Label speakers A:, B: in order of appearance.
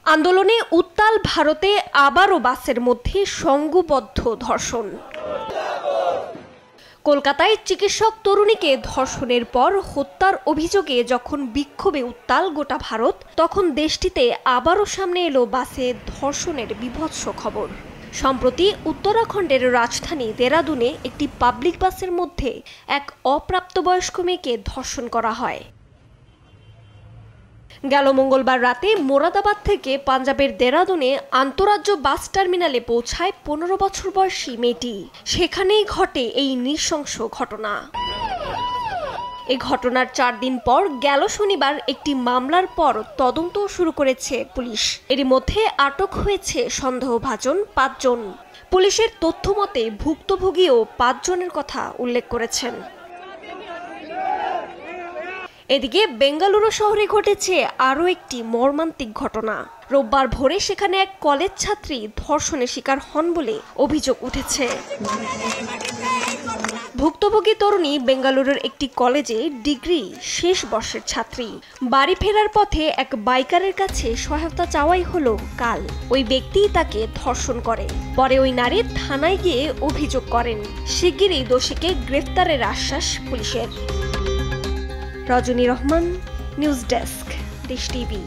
A: আন্দোলনে উত্তাল ভারতে আবারও বাসের মধ্যে সংঘবদ্ধ ধর্ষণ। কলকাতায় চিকিৎসক তরুণীকে ধর্ষণের পর হত্যার অভিযোগে যখন বিক্ষোভে উত্তাল গোটা ভারত, তখন দেশটিতে আবারও সামনে এলো বাসে ধর্ষণের বীভৎস খবর। সম্প্রতি উত্তরাখণ্ডের রাজধানী দেরাদুনে একটি পাবলিক বাসের মধ্যে এক অপ্রাপ্তবয়স্ক মেয়েকে ধর্ষণ করা হয়। গেল মঙ্গলবার রাতে মোরাদাবাদ থেকে পাঞ্জাবের দেরাদুনে আন্তঃরাজ্য বাস টার্মিনালে পৌঁছায় 15 বছর বয়সী মেয়েটি। সেখানেই ঘটে এই নৃশংস ঘটনা। এই ঘটনার 4 দিন পর গেল শনিবার একটি মামলার পর তদন্ত শুরু করেছে পুলিশ। এরই মধ্যে আটক হয়েছে সন্দেহভাজন 5 জন। পুলিশের তথ্য মতে ভুক্তভোগীও 5 জনের কথা উল্লেখ করেছেন। এদিকে বেঙ্গালুরু শহরে ঘটেছে আরও একটি মর্মান্তিক ঘটনা। রোববার ভোরে সেখানে এক কলেজ ছাত্রী ধর্ষণের শিকার হন বলে অভিযোগ উঠেছে। ভুক্তভোগী তরুণী বেঙ্গালুরুর একটি কলেজে ডিগ্রি শেষ বর্ষের ছাত্রী। বাড়ি ফেরার পথে এক বাইকারের কাছে সহায়তা চাওয়াই হলো কাল। ওই ব্যক্তিই তাকে ধর্ষণ করে। পরে ওই নারী থানায় গিয়ে অভিযোগ করেন। শিগগিরই দোষীকে গ্রেফতারের আশ্বাস পুলিশের। রজনী রহমান, নিউজ ডেস্ক, দেশ টিভি।